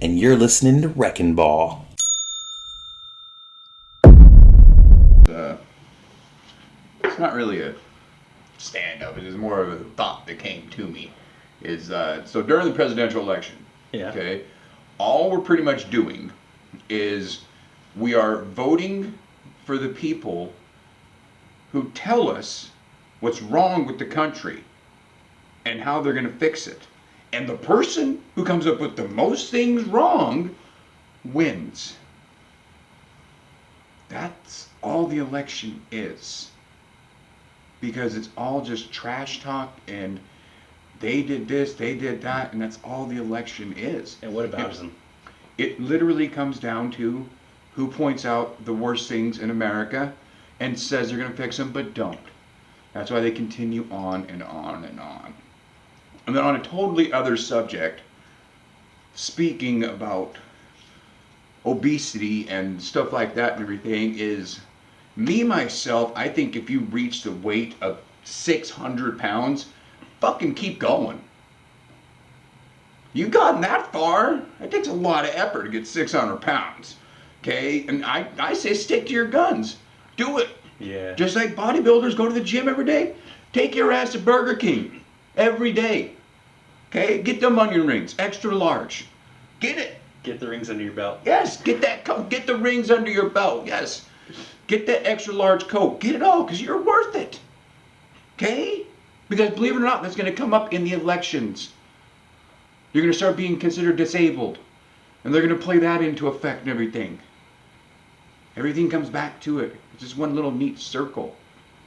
and you're listening to Wrecking Ball. It's not really a stand-up. It is more of a thought that came to me. So during the presidential election, okay, all we're pretty much doing is we are voting for the people who tell us what's wrong with the country and how they're going to fix it. And the person who comes up with the most things wrong wins. That's all the election is. Because it's all just trash talk and they did this, they did that, and that's all the election is. And what about them? It literally comes down to who points out the worst things in America and says they're going to fix them, but don't. That's why they continue on and on and on. And then on a totally other subject, speaking about obesity and stuff like that and everything, is me, myself, I think if you reach the weight of 600 pounds, fucking keep going. You've gotten that far. It takes a lot of effort to get 600 pounds. Okay? And I say stick to your guns. Do it. Yeah. Just like bodybuilders go to the gym every day. Take your ass to Burger King every day. Okay? Get them onion rings, extra large. Get it. Get the rings under your belt. Yes, get the rings under your belt. Yes. Get that extra large Coke. Get it all, because you're worth it. Okay? Because believe it or not, that's going to come up in the elections. You're going to start being considered disabled. And they're going to play that into effect and everything. Everything comes back to it. It's just one little neat circle.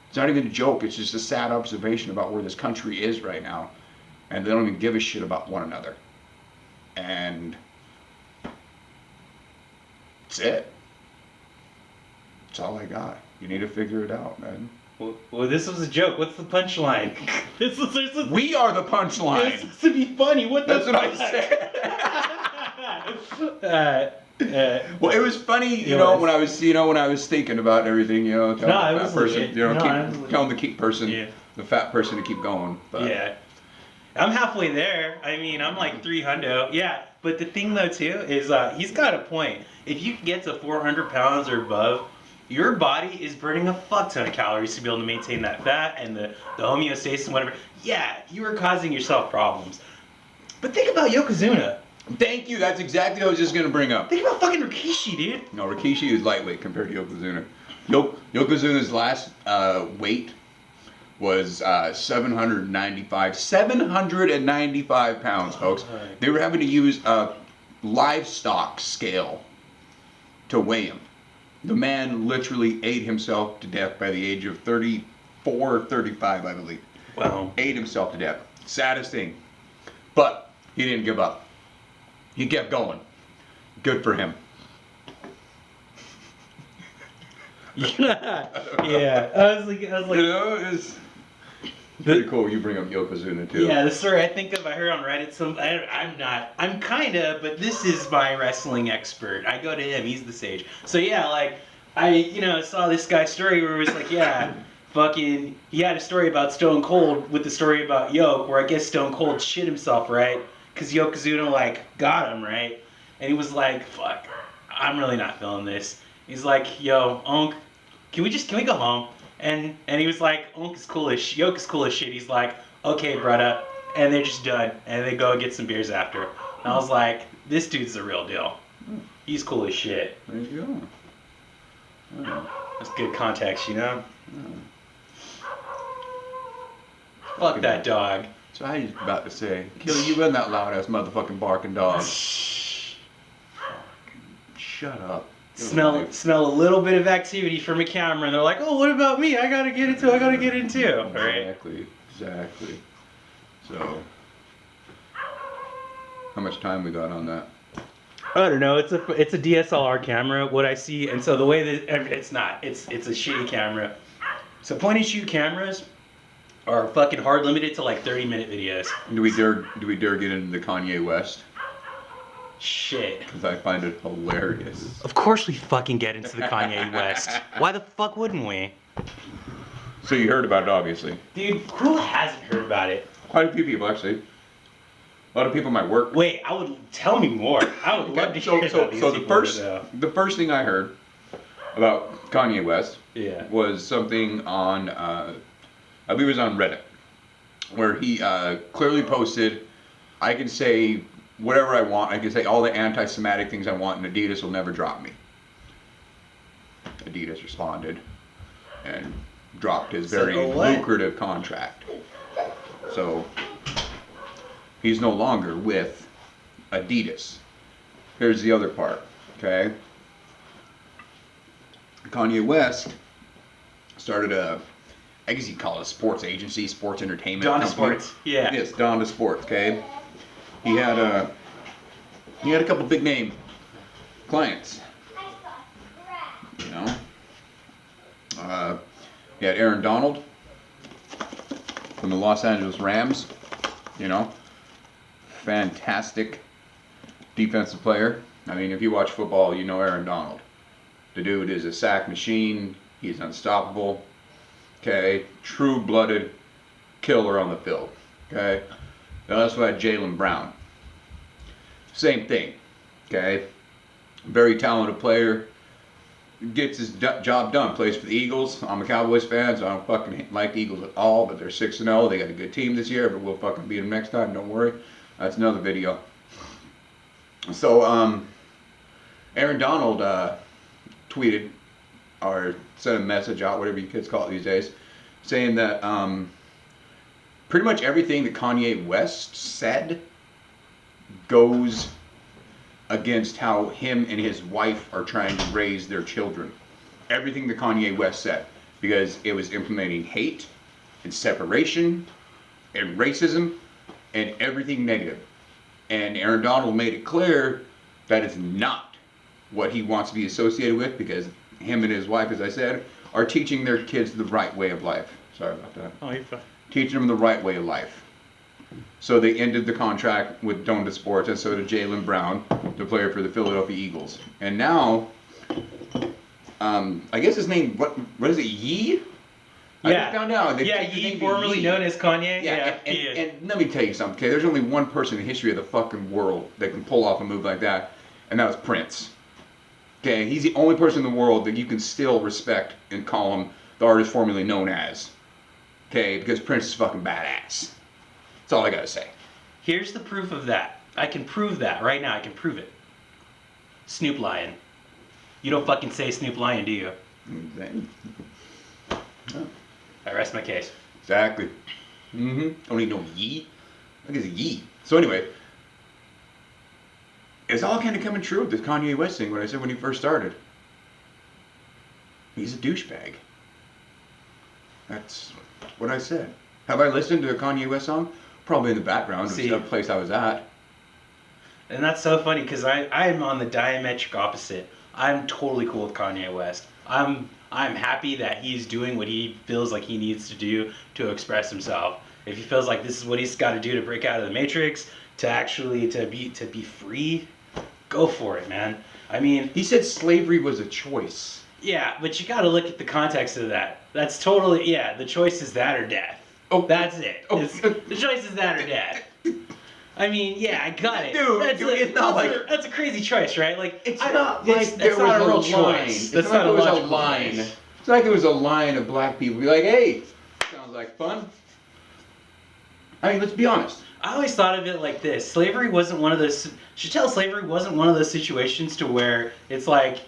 It's not even a joke. It's just a sad observation about where this country is right now. And they don't even give a shit about one another. And that's it. That's all I got. You need to figure it out, man. Well, this was a joke. What's the punchline? We are the punchline. It's supposed to be funny. That's what I said. Well, it was funny, when I was thinking about everything, telling the fat person, telling the fat person to keep going. But. Yeah. I'm halfway there. I mean, I'm like 300. Yeah, but the thing though too is he's got a point. If you get to 400 pounds or above, your body is burning a fuck ton of calories to be able to maintain that fat and the homeostasis and whatever. Yeah, you are causing yourself problems. But think about Yokozuna. Thank you. That's exactly what I was just going to bring up. Think about fucking Rikishi, dude. No, Rikishi is lightweight compared to Yokozuna. Yokozuna's last weight was 795 pounds, folks. They were having to use a livestock scale to weigh him. The man literally ate himself to death by the age of 34 or 35, I believe. Wow. Ate himself to death. Saddest thing. But he didn't give up. He kept going. Good for him. Yeah. I was like. It's pretty cool. You bring up Yokozuna too. Yeah, the story I heard on Reddit. I'm kinda, but this is my wrestling expert. I go to him. He's the sage. So yeah, like I saw this guy's story where it was like, yeah, fucking. He had a story about Stone Cold with the story about Yoke, where I guess Stone Cold shit himself, right? Because Yokozuna got him, right? And he was like, fuck, I'm really not feeling this. He's like, yo, Unc, can we go home? And he was like, Yoke is cool as shit. He's like, okay, brother. And they're just done. And they go and get some beers after. And I was like, this dude's the real deal. He's cool as shit. There you go. That's good context, Fuck that dog. So I was about to say, kill you and that loud ass motherfucking barking dog. Shut up. Smell a little bit of activity from a camera, and they're like, "Oh, what about me? I gotta get into. Right? Exactly. So, how much time we got on that? I don't know. It's a DSLR camera. What I see, and so the way that it's not. It's a shitty camera. So point and shoot cameras are fucking hard limited to 30-minute videos. Do we dare get into the Kanye West? Shit. Because I find it hilarious. Of course we fucking get into the Kanye West. Why the fuck wouldn't we? So you heard about it, obviously. Dude, who hasn't heard about it? Quite a few people, actually. A lot of people in my work. Wait, tell me more. I would love to hear about these So the people, first thing I heard about Kanye West Yeah. was something on, I believe it was on Reddit, where he clearly posted, I can say whatever I want, I can say all the anti-Semitic things I want, and Adidas will never drop me. Adidas responded and dropped his very lucrative contract. So he's no longer with Adidas. Here's the other part, okay? Kanye West started I guess you'd call it a sports agency, sports entertainment Donda company. Sports, yeah. Yes, Donda Sports, okay? He had a couple big name clients. You know? He had Aaron Donald from the Los Angeles Rams, you know? Fantastic defensive player. I mean, if you watch football, you know Aaron Donald. The dude is a sack machine. He's unstoppable. Okay, true-blooded killer on the field. Okay, now that's why Jaylen Brown. Same thing. Okay, very talented player. Gets his job done. Plays for the Eagles. I'm a Cowboys fan, so I don't fucking like the Eagles at all. But they're 6-0. They got a good team this year, but we'll fucking beat them next time. Don't worry. That's another video. So, Aaron Donald tweeted or sent a message out, whatever you kids call it these days, saying that pretty much everything that Kanye West said goes against how him and his wife are trying to raise their children. Everything that Kanye West said, because it was implementing hate and separation and racism and everything negative. And Aaron Donald made it clear that it's not what he wants to be associated with, because him and his wife, as I said, are teaching their kids the right way of life. Sorry about that. Oh, you're fine. Teaching them the right way of life. So they ended the contract with Donda Sports, and so did Jaylen Brown, the player for the Philadelphia Eagles. And now, I guess his name, what is it, Yee? Yeah. I just found out. Yeah, Yee, formerly known as Kanye. Yeah, and let me tell you something, okay? There's only one person in the history of the fucking world that can pull off a move like that, and that was Prince. Okay, he's the only person in the world that you can still respect and call him the artist formerly known as. Okay, because Prince is fucking badass. That's all I gotta say. Here's the proof of that. I can prove that right now. I can prove it. Snoop Lion. You don't fucking say Snoop Lion, do you? I rest my case. Exactly. Don't need no Yee. Look at the Yee. So anyway, it's all kind of coming true with this Kanye West thing, what I said when he first started. He's a douchebag. That's what I said. Have I listened to a Kanye West song? Probably in the background of the place I was at. And that's so funny because I'm on the diametric opposite. I'm totally cool with Kanye West. I'm happy that he's doing what he feels like he needs to do to express himself. If he feels like this is what he's got to do to break out of the matrix, to actually to be free, go for it, man. I mean, he said slavery was a choice. Yeah, but you got to look at the context of that. That's totally, yeah, the choice is that or death. Oh, that's it. The choice is that or death. I mean, yeah, I got it. Dude, it's not like that's a crazy choice, right? Like it's not like there was not a real a line. choice. It's not like there was a line. It's like there was a line of black people be like, "Hey, sounds like fun." I mean, let's be honest. I always thought of it like this: slavery wasn't one of those. Slavery wasn't one of those situations to where it's like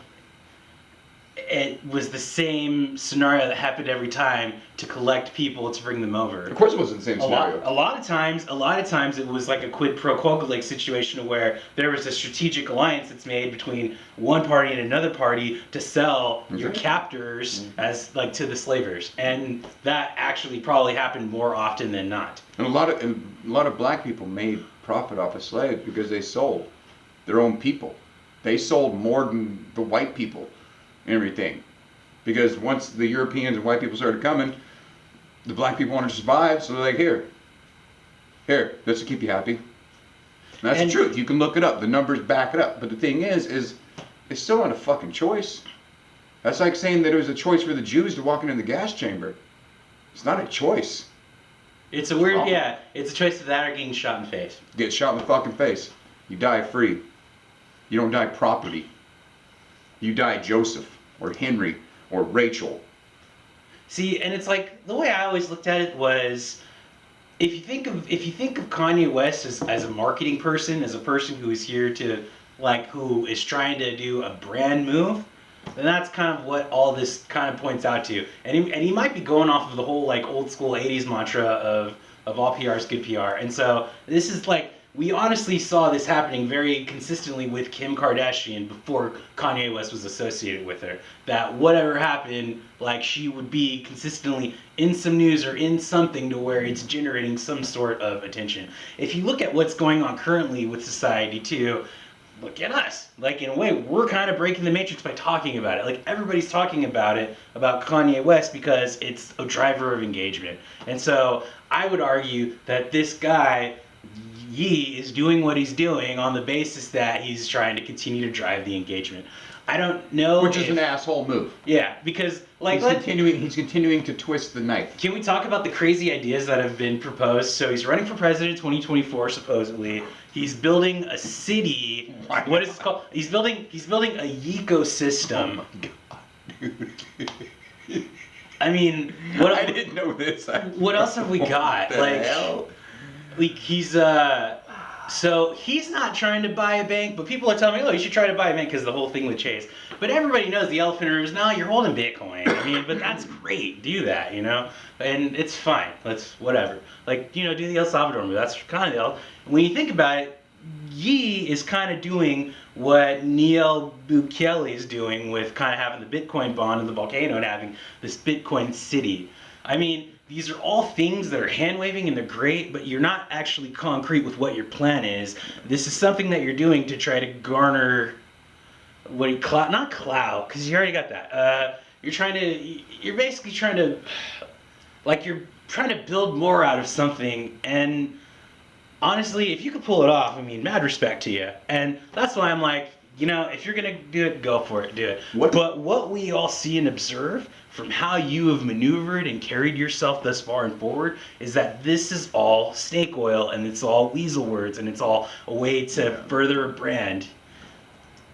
it was the same scenario that happened every time to collect people to bring them over. Of course, it wasn't the same scenario. A lot of times, it was like a quid pro quo like situation where there was a strategic alliance that's made between one party and another party to sell your captors as like to the slavers, and that actually probably happened more often than not. And a lot of black people made profit off of slaves because they sold their own people. They sold more than the white people. Everything, because once the Europeans and white people started coming, the black people wanted to survive, so they're like, here, this will keep you happy. And that's the truth. You can look it up. The numbers back it up. But the thing is it's still not a fucking choice. That's like saying that it was a choice for the Jews to walk into the gas chamber. It's not a choice. It's a weird, yeah. It's a choice of that or getting shot in the face. Get shot in the fucking face. You die free. You don't die property. You die Joseph or Henry or Rachel. See, and it's like the way I always looked at it was, if you think of Kanye West as a marketing person, as a person who is here to who is trying to do a brand move, then that's kind of what all this kind of points out to. And he might be going off of the whole old school 80s mantra of all PR is good PR. And so this is we honestly saw this happening very consistently with Kim Kardashian before Kanye West was associated with her. That whatever happened, she would be consistently in some news or in something to where it's generating some sort of attention. If you look at what's going on currently with society too, look at us. In a way, we're kind of breaking the matrix by talking about it. Everybody's talking about it, about Kanye West, because it's a driver of engagement. And so I would argue that this guy, Ye, is doing what he's doing on the basis that he's trying to continue to drive the engagement. I don't know. Which is an asshole move. Yeah, because he's continuing to twist the knife. Can we talk about the crazy ideas that have been proposed? So he's running for president 2024 supposedly. He's building a city. What is it called? He's building a ecosystem. Oh my god, dude. I mean, what I didn't know this. What else have we got? What the hell? He's so he's not trying to buy a bank, but people are telling me, oh, you should try to buy a bank because the whole thing with Chase. But everybody knows the elephant in the room is, no, you're holding Bitcoin. I mean, but that's great. Do that, and it's fine. Let's whatever. Do the El Salvador move. That's kind of when you think about it, Ye is kind of doing what Nayib Bukele is doing with kind of having the Bitcoin bond and the volcano and having this Bitcoin city. I mean, these are all things that are hand-waving and they're great, but you're not actually concrete with what your plan is. This is something that you're doing to try to garner not clout, because you already got that. You're basically trying to, you're trying to build more out of something, and honestly, if you could pull it off, I mean, mad respect to you. And that's why I'm if you're going to do it, go for it, do it. But what we all see and observe from how you have maneuvered and carried yourself thus far and forward is that this is all snake oil and it's all weasel words and it's all a way to further a brand.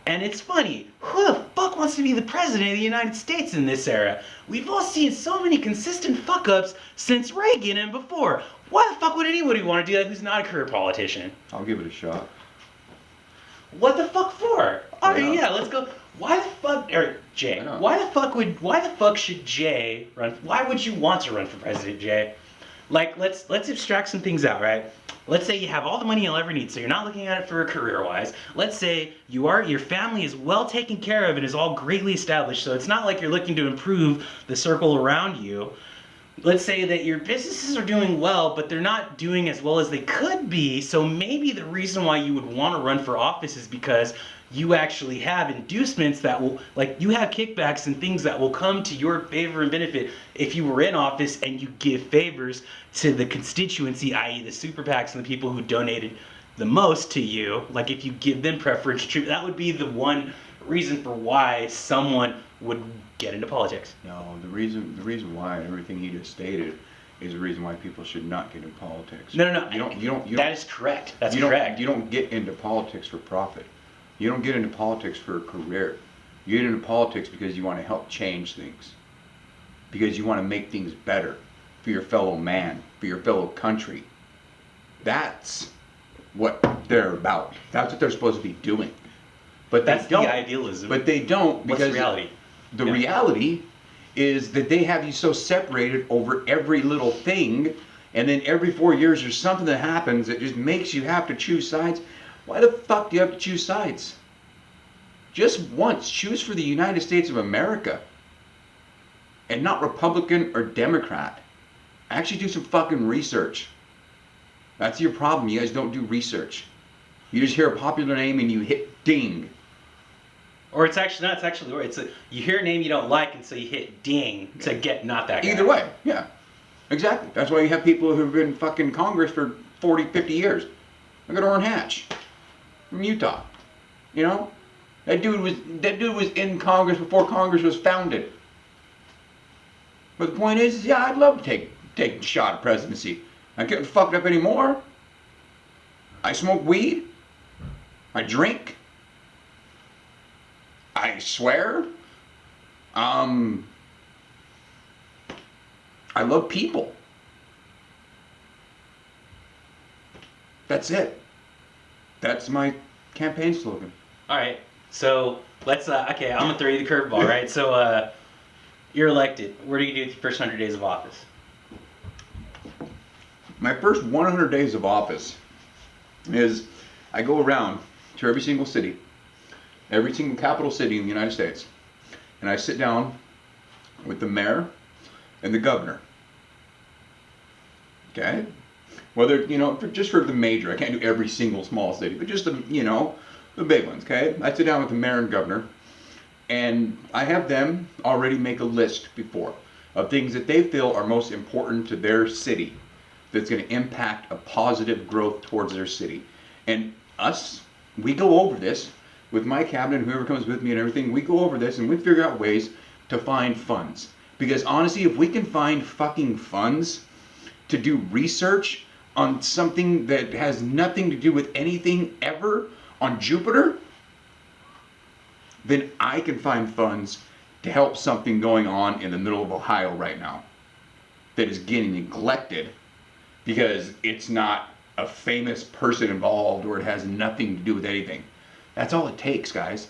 And it's funny, who the fuck wants to be the president of the United States in this era? We've all seen so many consistent fuck-ups since Reagan and before. Why the fuck would anybody want to do that who's not a career politician? I'll give it a shot. What the fuck for? Alright, yeah, let's go. Why the fuck, Jay? Why the fuck should Jay run? Why would you want to run for president, Jay? Let's abstract some things out, right? Let's say you have all the money you'll ever need, so you're not looking at it for a career-wise. Let's say your family is well taken care of and is all greatly established, so it's not like you're looking to improve the circle around you. Let's say that your businesses are doing well, but they're not doing as well as they could be, so maybe the reason why you would want to run for office is because you actually have inducements that will, you have kickbacks and things that will come to your favor and benefit if you were in office and you give favors to the constituency, i.e. the super PACs and the people who donated the most to you. If you give them preference treatment, that would be the one reason for why someone would get into politics. No, the reason why everything he just stated is the reason why people should not get into politics. No. You don't. That is correct. That's correct. You don't get into politics for profit. You don't get into politics for a career. You get into politics because you want to help change things. Because you want to make things better for your fellow man, for your fellow country. That's what they're about. That's what they're supposed to be doing. But that's they don't. The idealism. But they don't, because what's the reality? The reality is that they have you so separated over every little thing, and then every 4 years there's something that happens that just makes you have to choose sides. Why the fuck do you have to choose sides? Just once, choose for the United States of America, and not Republican or Democrat. Actually do some fucking research. That's your problem. You guys don't do research. You just hear a popular name and you hit ding. Or it's actually not. It's actually where you hear a name you don't like, and so you hit ding to get not that guy. Either way, yeah, exactly. That's why you have people who've been fucking Congress for 40, 50 years. Look at Orrin Hatch from Utah. That dude was in Congress before Congress was founded. But the point is, yeah, I'd love to take a shot at presidency. I can't fucked up anymore. I smoke weed. I drink. I swear. I love people. That's it. That's my campaign slogan. All right. So let's. Okay, I'm gonna throw you the curveball, right? So you're elected. What do you do with your first 100 days of office? My first 100 days of office is I go around to every single city, every single capital city in the United States, and I sit down with the mayor and the governor. Okay? Whether, just for the major, I can't do every single small city, but just the big ones, okay? I sit down with the mayor and governor, and I have them already make a list before of things that they feel are most important to their city that's going to impact a positive growth towards their city. And us, we go over this with my cabinet and whoever comes with me and everything. We go over this and we figure out ways to find funds. Because honestly, if we can find fucking funds to do research on something that has nothing to do with anything ever on Jupiter, then I can find funds to help something going on in the middle of Ohio right now that is getting neglected because it's not a famous person involved or it has nothing to do with anything. That's all it takes, guys,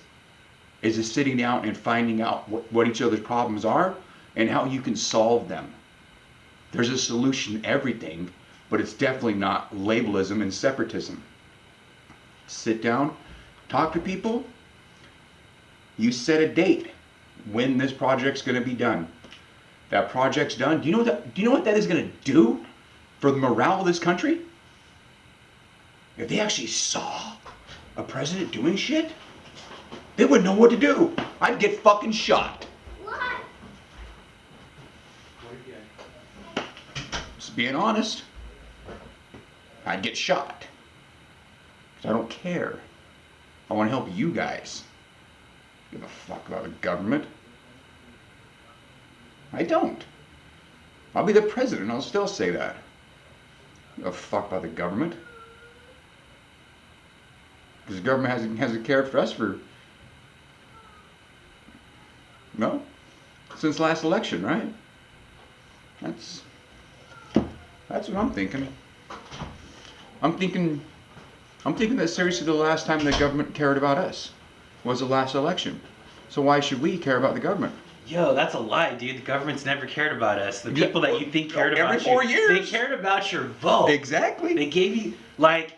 is just sitting down and finding out what each other's problems are and how you can solve them. There's a solution to everything, but it's definitely not labelism and separatism. Sit down, talk to people, you set a date when this project's going to be done. That project's done. Do you know what that is going to do for the morale of this country? If they actually saw a president doing shit, they wouldn't know what to do. I'd get fucking shot. What? Just being honest. I'd get shot. Because I don't care. I want to help you guys. Give a fuck about the government. I don't. I'll be the president. I'll still say that. Give a fuck about the government. Because the government hasn't cared for us for, no, since last election, right? That's what I'm thinking. I'm thinking that seriously the last time the government cared about us was the last election. So why should we care about the government? Yo, that's a lie, dude. The government's never cared about us. The people that you think cared about every 4 years. They cared about your vote. Exactly. They gave you,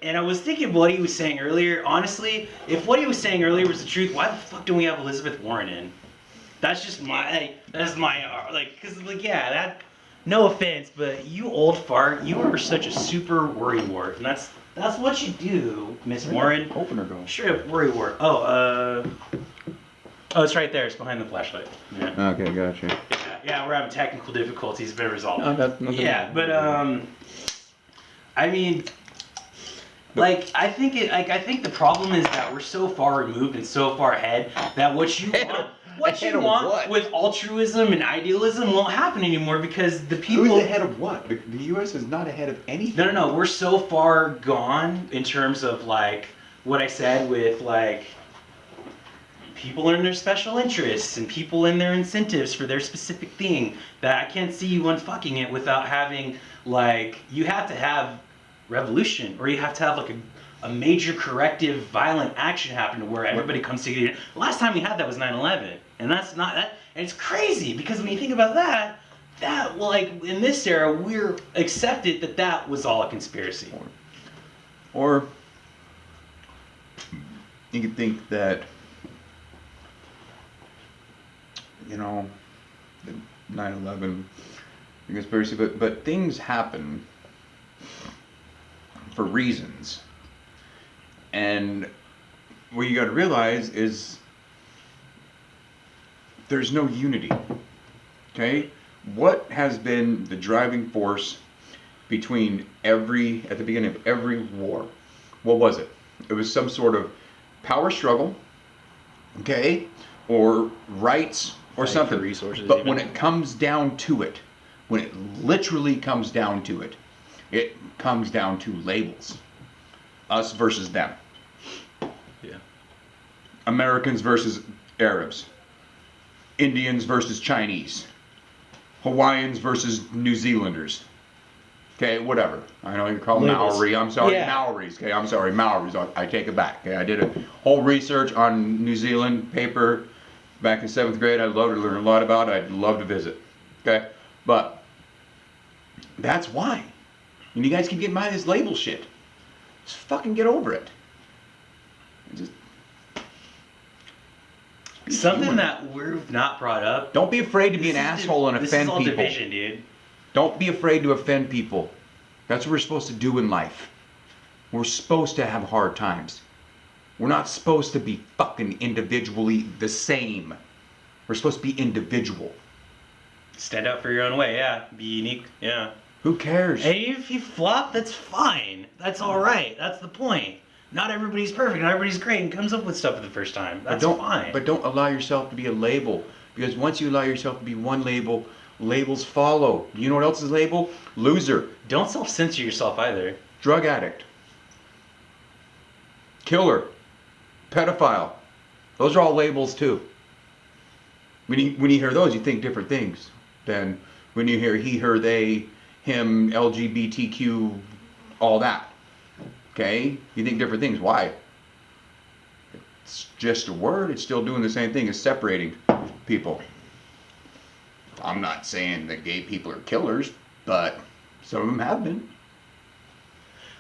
and I was thinking what he was saying earlier. Honestly, if what he was saying earlier was the truth, why the fuck do we have Elizabeth Warren in? That's just no offense, but you old fart, you are such a super worrywart. And that's what you do, Miss Warren. Opener go. Straight up worrywart. Oh, it's right there. It's behind the flashlight. Yeah. Okay, gotcha. Yeah, we're having technical difficulties. It's been resolved. Nothing. Yeah, but I mean, I think the problem is that we're so far removed and so far ahead that what you want with altruism and idealism won't happen anymore because the people. Who's ahead of what? The U.S. is not ahead of anything. No. We're so far gone in terms of what I said with people in their special interests and people in their incentives for their specific thing that I can't see you unfucking it without having you have to have revolution or you have to have a major corrective violent action happen where everybody comes together. The last time we had that was 9/11 and that's not that, and it's crazy because when you think about that in this era we're accepted that was all a conspiracy. Or you could think that the 9/11 conspiracy, but things happen for reasons. And what you got to realize is there's no unity. Okay? What has been the driving force between at the beginning of every war? What was it? It was some sort of power struggle, okay? Or rights or something. Resources, but when it comes down to it, when it literally comes down to it, It comes down to labels. Us versus them. Yeah. Americans versus Arabs. Indians versus Chinese. Hawaiians versus New Zealanders. Okay, whatever. I know you call them Labels. Maori. I'm sorry, Yeah. Maoris. Okay, I'm sorry, Maoris. I take it back. Okay, I did a whole research on New Zealand paper back in 7th grade. I'd love to learn a lot about it. I'd love to visit. Okay, but that's why. And you guys keep getting by this label shit. Just fucking get over it. Just be Something human. that we've not brought up. Don't be afraid to be an This is asshole and this offend is all people. division, dude. Don't be afraid to offend people. That's what we're supposed to do in life. We're supposed to have hard times. We're not supposed to be fucking individually the same. We're supposed to be individual. Stand up for your own way, yeah. Be unique, yeah. Who cares? And if you flop, that's fine. That's all right. That's the point. Not everybody's perfect. Not everybody's great and comes up with stuff for the first time. That's fine. But don't allow yourself to be a label. Because once you allow yourself to be one label, labels follow. You know what else is label? Loser. Don't self-censor yourself either. Drug addict. Killer. Pedophile. Those are all labels too. When you hear those, you think different things than when you hear he, her, they, him, LGBTQ, all that. Okay? You think different things. Why? It's just a word. It's still doing the same thing as separating people. I'm not saying that gay people are killers, but some of them have been.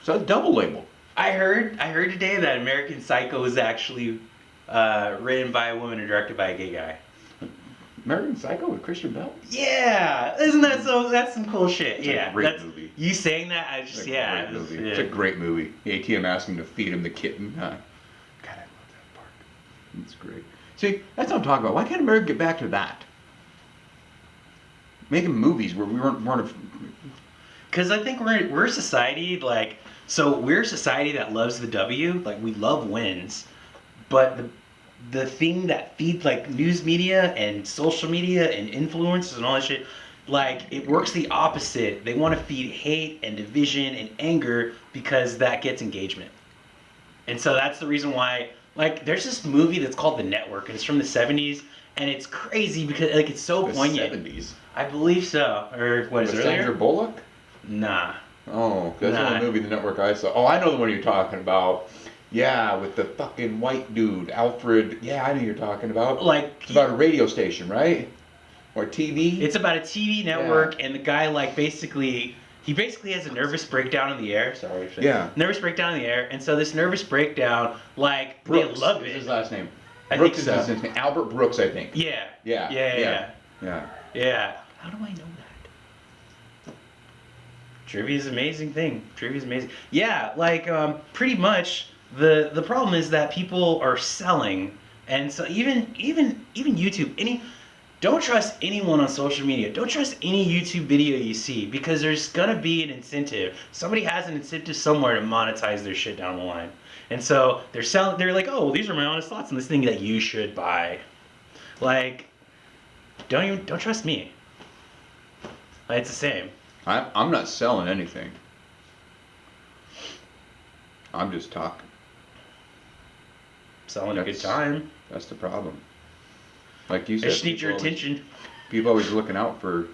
So it's a double label. I heard today that American Psycho was actually written by a woman and directed by a gay guy. American Psycho with Christian Bale? Yeah, isn't that so? That's some cool shit. It's yeah, a great that's movie. you saying that. I just It's a yeah, great movie. yeah. It's a great movie. The ATM asked him to feed him the kitten. God, I love that part. It's great. See, that's what I'm talking about. Why can't America get back to that? Making movies where we weren't Because I think we're a society like so we're a society that loves the W. Like we love wins, but the thing that feeds like news media and social media and influencers and all that shit, like it works the opposite. They want to feed hate and division and anger because that gets engagement. And so that's the reason why like there's this movie that's called The Network and it's from the 70s and it's crazy because like it's so the poignant. 70s. I believe so. Or what is With it Sandra earlier? Bullock? Nah. Oh, that's the Nah. only movie in the network I saw. Oh, I know the one you're talking about. Yeah, with the fucking white dude, Alfred. Yeah, I know you're talking about. Like It's about a radio station, right? Or TV? it's about a TV network and the guy like he basically has a nervous breakdown in the air. Sorry. Yeah. Nervous breakdown in the air. And so this nervous breakdown, like Brooks they love is it. his last name. I Brooks think is so. his name. Albert Brooks, I think. Yeah. Yeah. Yeah. Yeah. How do I know that? Trivia is an amazing thing. Trivia is amazing. Yeah, like pretty much the problem is that people are selling, and so even YouTube. Don't trust anyone on social media. Don't trust any YouTube video you see because there's gonna be an incentive. Somebody has an incentive somewhere to monetize their shit down the line, and so they're selling. They're like, oh, these are my honest thoughts on this thing that you should buy. Like, don't trust me. Like, it's the same. I'm not selling anything. I'm just talking. Selling a good time. That's the problem. Like you I said, just need your people always- attention. People always looking out for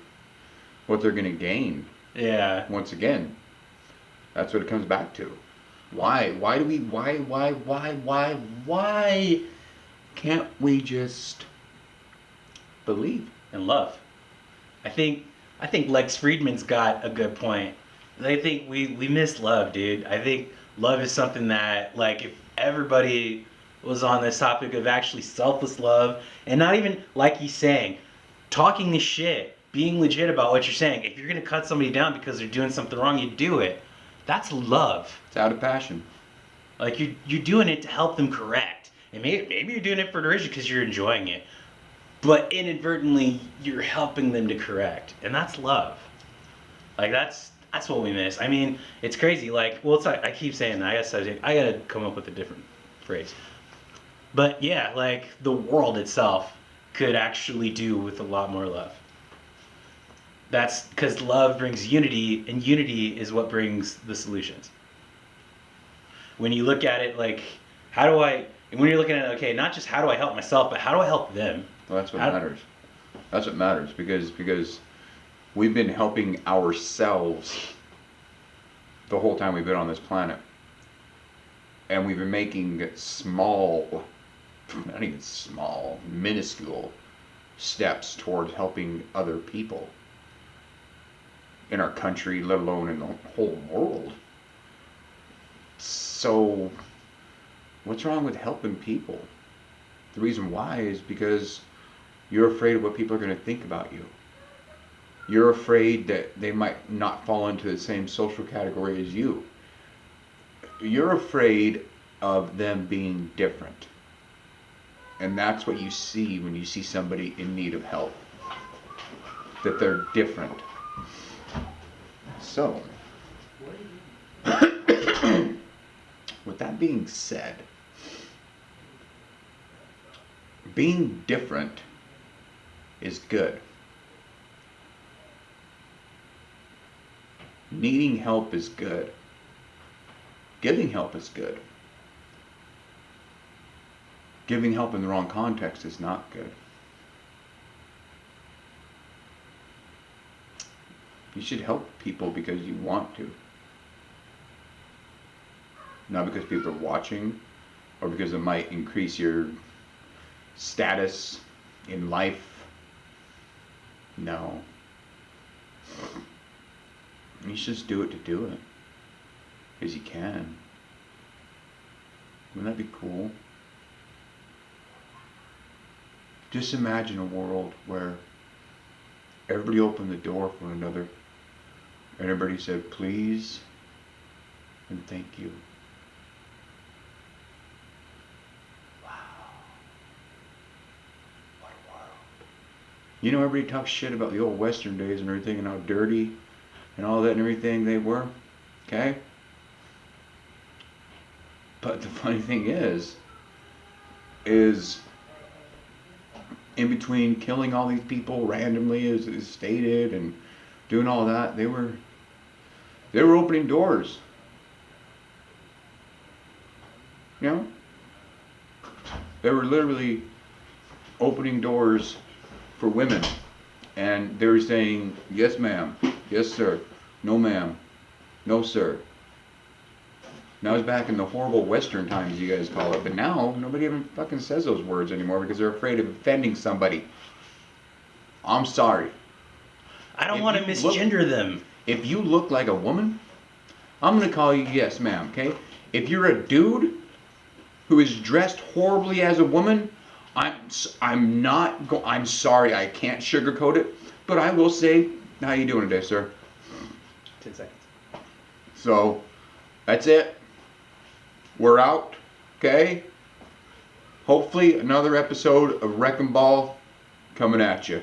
what they're going to gain. Yeah. Once again, that's what it comes back to. Why can't we just believe? And love. I think Lex Friedman's got a good point. I think we miss love, dude. I think love is something that, like, if everybody was on this topic of actually selfless love, and not even, like he's saying, talking this shit, being legit about what you're saying. If you're going to cut somebody down because they're doing something wrong, you do it. That's love. It's out of passion. Like, you're doing it to help them correct. And maybe you're doing it for derision because you're enjoying it. But inadvertently, you're helping them to correct. And that's love. Like, that's what we miss. I mean, it's crazy. Like, well, it's like, I keep saying that. I gotta come up with a different phrase. But yeah, like, the world itself could actually do with a lot more love. That's because love brings unity, and unity is what brings the solutions. When you look at it like, when you're looking at it, okay, not just how do I help myself, but how do I help them? Well, that's what How- matters. That's what matters because we've been helping ourselves the whole time we've been on this planet. And we've been making small, not even small, minuscule steps towards helping other people in our country, let alone in the whole world. So, what's wrong with helping people? The reason why is because you're afraid of what people are going to think about you. You're afraid that they might not fall into the same social category as you. You're afraid of them being different. And that's what you see when you see somebody in need of help. That they're different. So, with that being said, being different is good. Needing help is good. Giving help is good. Giving help in the wrong context is not good. You should help people because you want to. Not because people are watching or because it might increase your status in life. No. You should just do it to do it. Because you can. Wouldn't that be cool? Just imagine a world where everybody opened the door for one another and everybody said please and thank you. Wow. What a world. You know, everybody talks shit about the old Western days and everything and how dirty and all that and everything they were. Okay? But the funny thing is in between killing all these people randomly as stated and doing all that, they were opening doors. You know? They were literally opening doors for women. And they were saying, yes ma'am, yes sir, no ma'am, no sir. Now it's back in the horrible Western times you guys call it, but now nobody even fucking says those words anymore because they're afraid of offending somebody. I'm sorry. I don't want to misgender them. If you look like a woman, I'm gonna call you yes ma'am, okay? If you're a dude who is dressed horribly as a woman, I'm sorry, I can't sugarcoat it, but I will say, how you doing today, sir? 10 seconds. So, that's it. We're out, okay? Hopefully another episode of WreckinBall coming at you.